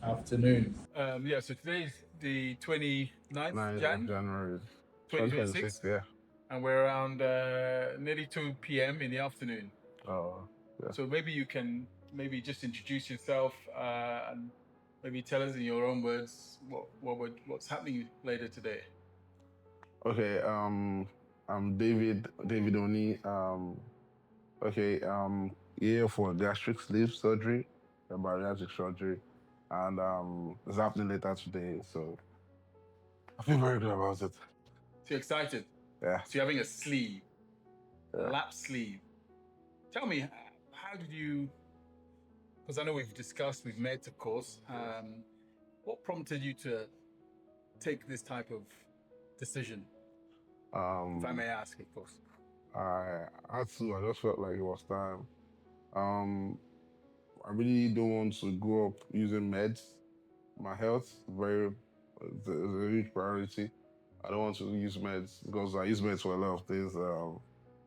Afternoon. Yeah, so today is the 29th 9th of January 2026, 2026, yeah. and we're around nearly 2 p.m. in the afternoon. Oh, yeah. So maybe you can maybe just introduce yourself and maybe tell us in your own words what's happening later today. Okay, I'm David Oni. Okay, here for gastric sleeve surgery, bariatric surgery, and it's happening later today, so I feel very good about it. So you're excited. Yeah. So you're having a sleeve, a Yeah. lap sleeve. Tell me, how did you? Because I know we've met, of course. What prompted you to take this type of decision, if I Um, may ask, of course? I had to. I just felt like it was time. Um, I really don't want to grow up using meds. My health is a huge priority. I don't want to use meds because I use meds for a lot of things.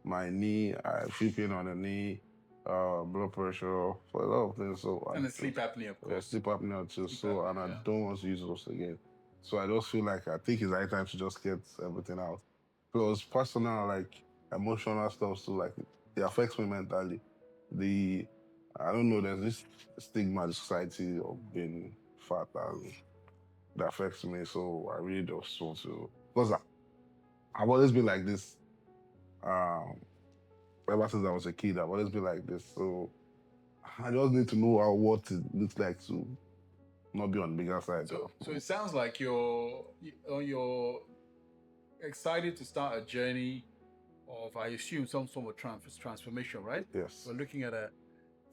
My knee, I feel pain on the knee, blood pressure, for a lot of things. So And the sleep apnea, of course. sleep apnea too. Sleep So and apnea, I yeah. don't want to use those again. So I just feel like I think it's the right time to just get everything out. Plus personal, like emotional stuff too, like it affects me mentally. The I don't know, there's this stigma in society of being fat and that affects me. So I really just want to, because I've always been like this. Um, ever since I was a kid, I've always been like this. So I just need to know what it looks like to not be on the bigger side. So it sounds like you're excited to start a journey of, I assume, some form of transformation, right? Yes. We're looking at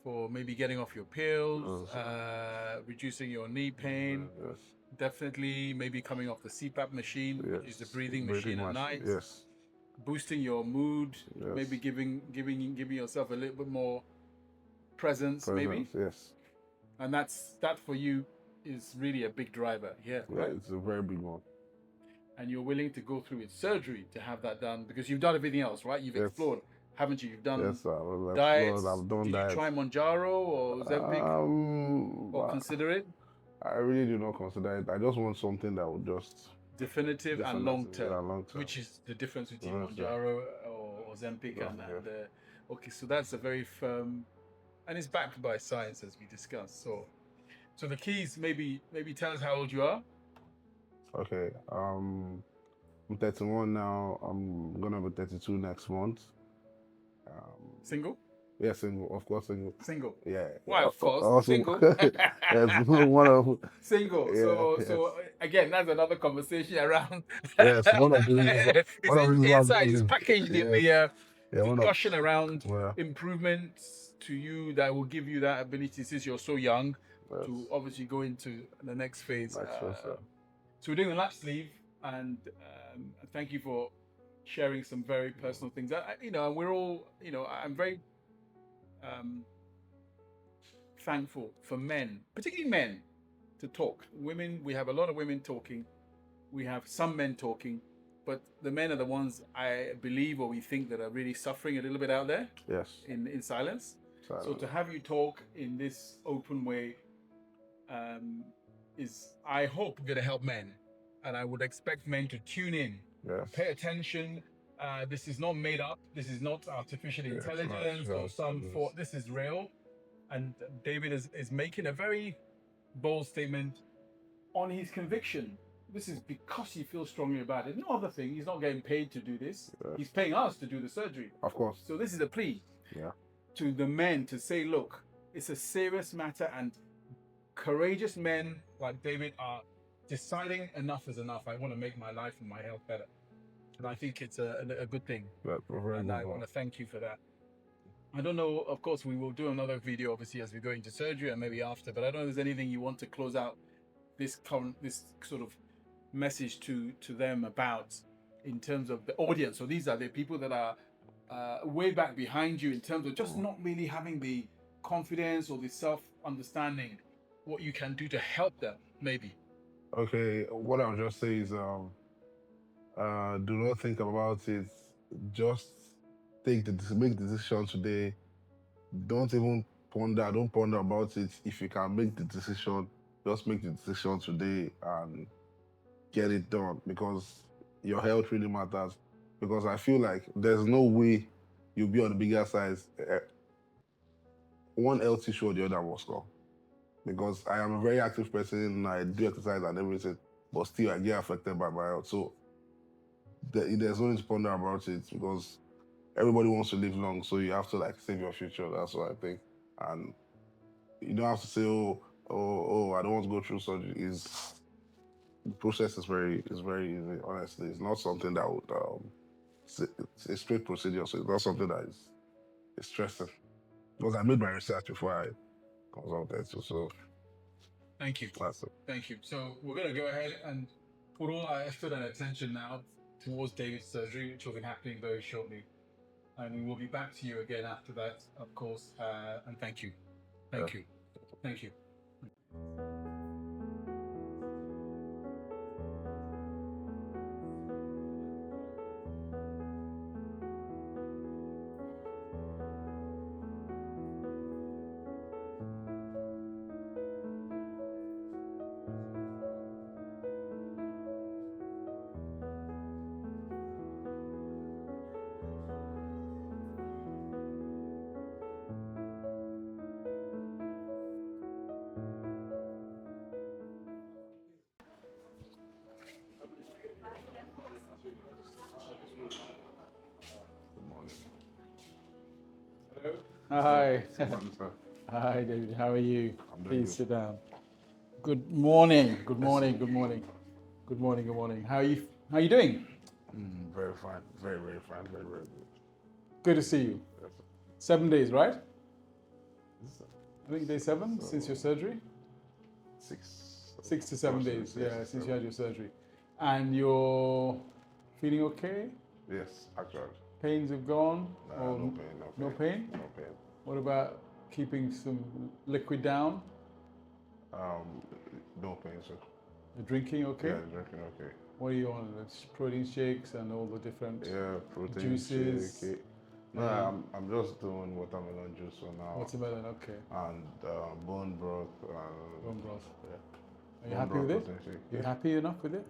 for maybe getting off your pills, Yes. reducing your knee pain, Yes. definitely maybe coming off the CPAP machine, which is the Yes. breathing Breathing machine at much. night, Yes. boosting your mood, Yes. maybe giving yourself a little bit more presence, maybe. Presence. Yes. And that for you is really a big driver, yeah, Yeah, right? it's a very big one. And you're willing to go through with surgery to have that done because you've done everything else, right? You've Yes. explored, haven't you? You've done Yes, I've diets. explored. I've done Did you diets. try Monjaro or Ozempic or consider it? I really do not consider it. I just want something that would just Definitive and long term, yeah, long term. which is the difference between Yes, yeah. Monjaro or Ozempic Yeah, and okay, so that's a very firm, and it's backed by science as we discussed. So the keys, maybe tell us how old you are. Okay. I'm 31 now. I'm gonna be 32 next month. Single? Yeah, single. Of course, single. Single. Yeah. Why, of course, Also, single. yes, one of. Single. Yeah. So Yes. so again, that's another conversation around. Yes. One of the reasons. One of the reasons why I'm Inside. doing It's this. packaged in Yes. the Yeah. One of. discussion around Yeah. improvements to you that will give you that ability since you're so young Yes. to obviously go into the next phase. Next phase, yeah. So we're doing the lap sleeve, and thank you for sharing some very personal things. We're all, I'm very thankful for men, particularly men, to talk. Women, we have a lot of women talking. We have some men talking, but the men are the ones I believe or we think that are really suffering a little bit out there. Yes. In silence. Silence. So to have you talk in this open way is, I hope, going to help men, and I would expect men to tune in, Yes. pay attention. This is not made up. This is not artificial intelligence or some thought. This is real. And David is making a very bold statement on his conviction. This is because he feels strongly about it. No other thing. He's not getting paid to do this. Yes. He's paying us to do the surgery. Of course. So this is a plea to the men to say, look, it's a serious matter, and courageous men like David are deciding enough is enough. I want to make my life and my health better. And I think it's a good thing. And I want to thank you for that. I don't know, of course, we will do another video, obviously, as we go into surgery and maybe after, but I don't know if there's anything you want to close out this sort of message to them about in terms of the audience. So these are the people that are way back behind you in terms of just not really having the confidence or the self-understanding what you can do to help them, maybe. Okay, what I'll just say is do not think about it. Just make the decision today. Don't even ponder. Don't ponder about it. If you can make the decision, just make the decision today and get it done, because your health really matters. Because I feel like there's no way you'll be on the bigger size. One health issue or the other must come. Because I am a very active person, I do exercise and everything, but still I get affected by my health. So there's no need to ponder about it, because everybody wants to live long, so you have to like save your future. That's what I think. And you don't have to say, I don't want to go through surgery. The process is very easy. Honestly, it's not something that would it's a straight procedure, so it's not something that is stressing. Because I made my research before I consulted you, so Thank you. that's it. Thank you. So we're going to go ahead and put all our effort and attention now towards David's surgery, which will be happening very shortly. And we will be back to you again after that, of course. And thank you. Thank you. Thank you. Hi. Hi, David. How are you? Please sit down. Good morning. Good morning. Good morning. Good morning. Good morning. How are you? How are you doing? Very fine. Very fine. Very good. Good to see you. 7 days, right? I think day 7 since your surgery. 6 to 7 days. Yeah, since you had your surgery, and you're feeling okay. Yes, actually. Pains have gone. No pain. No pain. No pain. What about keeping some liquid down? No pain, sir. You're drinking okay? Yeah, drinking okay. What are you on? It's protein shakes and all the different protein juices. shake. No, I'm just doing watermelon juice for now. Watermelon, okay. And bone broth. Bone broth. Yeah. Are you happy with it? Yeah. You happy enough with it?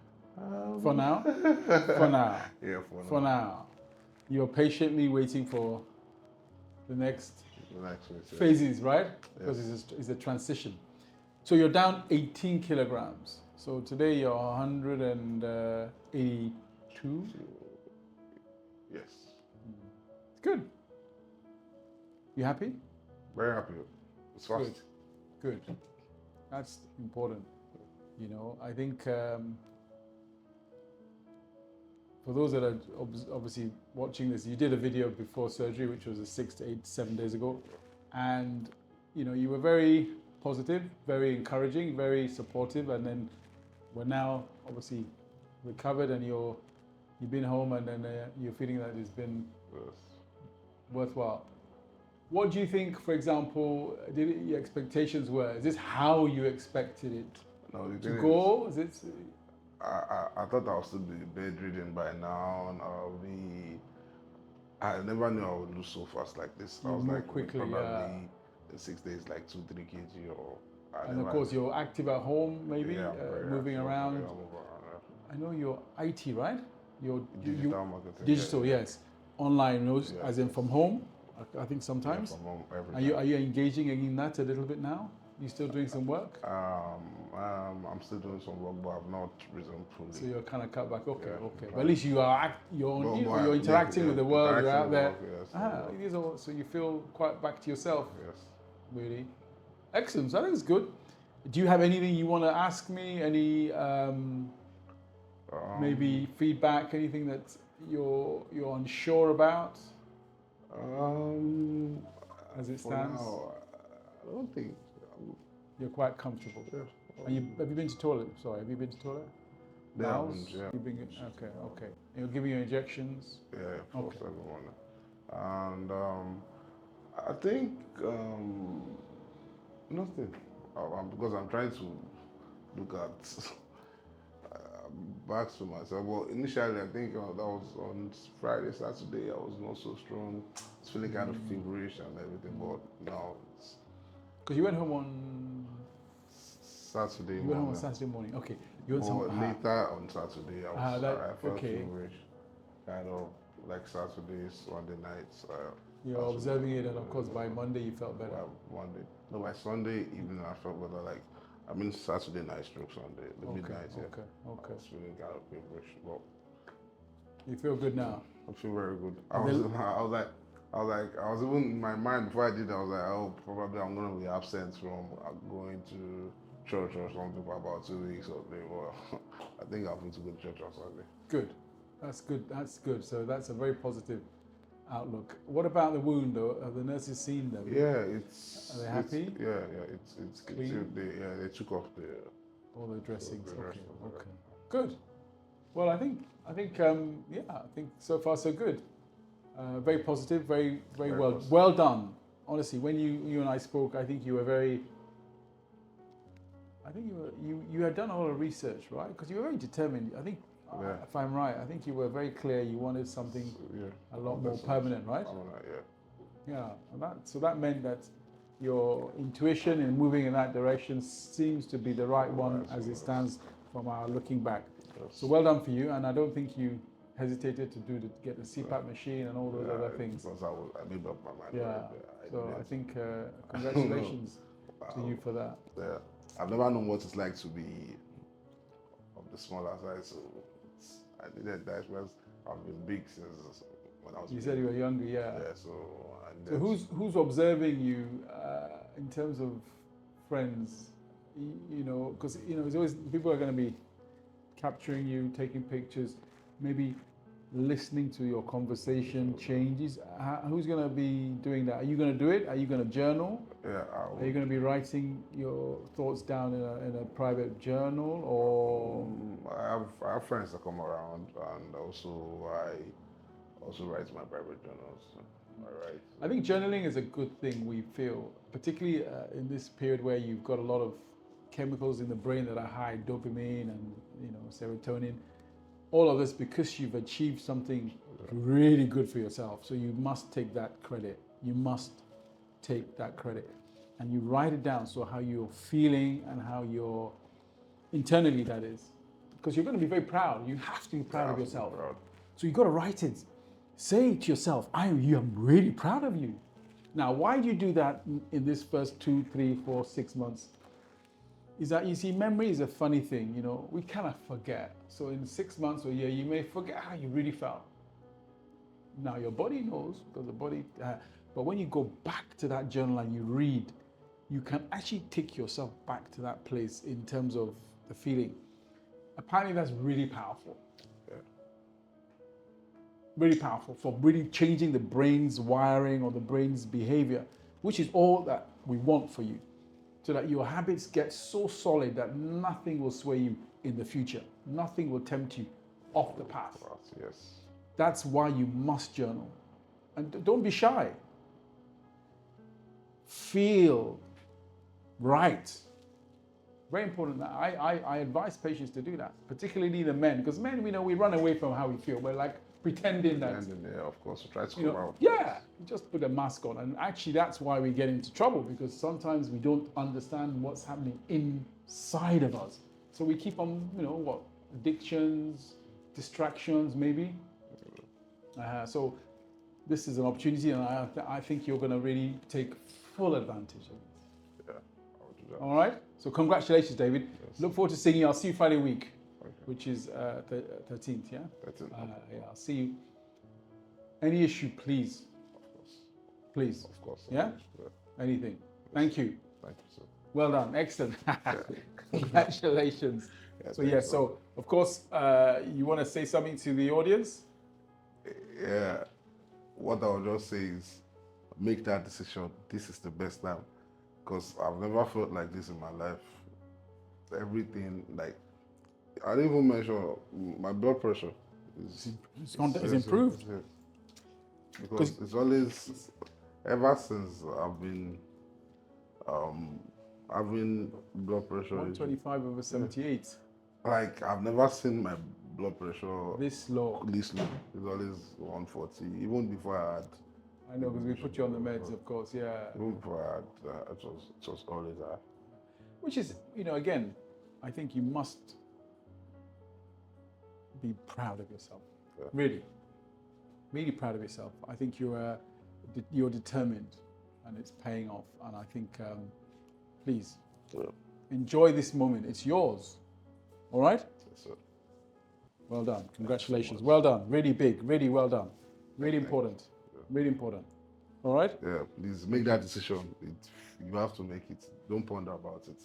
For now? For now. Yeah, for now. You're patiently waiting for the next phases, right? Because it's a transition. So you're down 18 kilograms. So today you're 182. Yes. Good. You happy? Very happy. It's fast. Good. That's important. You know, I think for those that are obviously watching this, you did a video before surgery, which was 6 to 8, 7 days ago. And, you know, you were very positive, very encouraging, very supportive. And then we're now obviously recovered and you've been home and then you're feeling that it's been worthwhile. What do you think, for example, your expectations were? Is this how you expected it to go? Is it? I thought I would still be bedridden by now, and I never knew I would lose so fast like this. I was like quickly, probably in 6 days, like 2-3 kg, or. And of course, you're active at home, maybe moving around. Yeah. I know you're IT, right? You're digital marketing. Digital, yes. Online, as in from home. I think sometimes. Yeah, from home, every Are you engaging in that a little bit now? You still doing some work? I'm still doing some work, but I've not resumed fully. So you're kind of cut back. Okay. But at least you're interacting with the world. You're out there. So you feel quite back to yourself. Yes. Really. Excellent. So I think it's good. Do you have anything you want to ask me? Any maybe feedback? Anything that you're unsure about? As it stands, now, I don't think you're quite comfortable. Yeah. Have you been to toilet? Sorry, have you been to toilet? Yeah. Okay. You're giving you injections. Yeah, for everyone. And I think nothing. Because I'm trying to look at back to myself. Well, initially, I think that was on Friday, Saturday. I was not so strong. I was feeling kind of feverish and everything, but now Because you went home on Saturday you went home on morning. Saturday morning. Okay, you went Or some later on Saturday, I felt okay. feverish, kind of like Saturdays, Sunday nights. You're observing it, and of course by Monday you felt better. Monday, no, by Sunday evening I felt better. Like, I mean Saturday night stroke Sunday, the midnight. Yeah. Okay. I was feeling kind of feverish, but You feel good now. I feel very good. I was even in my mind before I did it, I was like, oh, probably I'm gonna be absent from going to church or something for about 2 weeks or something. Well, I think I'll be to go to church on Sunday. Good. That's good. That's good. So that's a very positive outlook. What about the wound, though? Have the nurses seen them? Yeah, Are they happy? It's Clean? they took off All the dressings. the rest of it. Okay. Good. Well, I think so far so good. Very positive. Very well. positive. Well done. Honestly, when you and I spoke, I think you were very. I think you had done a lot of research, right? Because you were very determined. I think, if I'm right, I think you were very clear. You wanted something a lot more permanent, right? Yeah. And that meant that your intuition in moving in that direction seems to be the right one as it stands from our looking back. Yes. So well done for you, and I don't think you hesitated to get the CPAP machine and all those other things. Because I made up my mind. So I think congratulations to you for that. Yeah. I've never known what it's like to be of the smaller size, so I needed that because I've been big since when I was. You said you were younger, yeah. Yeah. So who's observing you in terms of friends? You know, because it's always people are going to be capturing you, taking pictures, maybe listening to your conversation changes. Who's going to be doing that? Are you going to do it? Are you going to journal? Yeah. Are you going to be writing your thoughts down in a private journal, or? I have friends that come around, and also I also write my private journals. I think journaling is a good thing. We feel, particularly in this period where you've got a lot of chemicals in the brain that are high, dopamine and serotonin. All of this because you've achieved something really good for yourself. So you must take that credit. You must take that credit, and you write it down. So how you're feeling and how you're internally, that is, because you're going to be very proud. You have to be proud of yourself. So you've got to write it. Say to yourself, I am really proud of you. Now, why do you do that in this first 2, 3, 4, 6 months? Is that, you see, memory is a funny thing, we kind of forget. So in 6 months or a year, you may forget how you really felt. Now your body knows, because the body, but when you go back to that journal and you read, you can actually take yourself back to that place in terms of the feeling. Apparently that's really powerful. Really powerful for really changing the brain's wiring or the brain's behavior, which is all that we want for you, so that your habits get so solid that nothing will sway you in the future. Nothing will tempt you off the path. Yes. That's why you must journal. And don't be shy. Feel right. Very important. I advise patients to do that, particularly the men, because men, we run away from how we feel. We're like pretending that. Yeah, of course, we try to come out. Yeah, just put a mask on. And actually, that's why we get into trouble, because sometimes we don't understand what's happening inside of us. So we keep on, addictions, distractions, maybe. So this is an opportunity, and I think you're going to really take full advantage of it. Yeah, I will do that. All right. So congratulations, David. Yes. Look forward to seeing you. I'll see you Friday week, Okay. which is 13th. Yeah. 13th. Yeah. I'll see you. Any issue, please. Of course. Please. Of course. Yeah? Anything. Thank you. Thank you, sir. Well done. Excellent. Congratulations. So of course, you want to say something to the audience? Yeah. What I would just say is make that decision. This is the best time. Because I've never felt like this in my life. Everything, like, I didn't even mention my blood pressure. It's improved. Because it's always, ever since I've been having blood pressure. 125/78. Like, I've never seen my blood pressure This low. It's always 140. Even before I had I know, because we put you on the meds, of course, yeah. Even before it was always that. Which is, again, I think you must be proud of yourself. Yeah. Really, really proud of yourself. I think you're determined, and it's paying off. And I think, please, enjoy this moment. It's yours. All right? Yes, sir. Well done. Congratulations. Well done. Really big. Really well done. Really important. Really important. All right? Yeah, please make that decision. You have to make it. Don't ponder about it.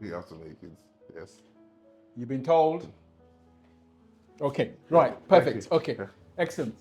You have to make it. Yes. You've been told. Okay. Right. Perfect. you. Okay. Excellent.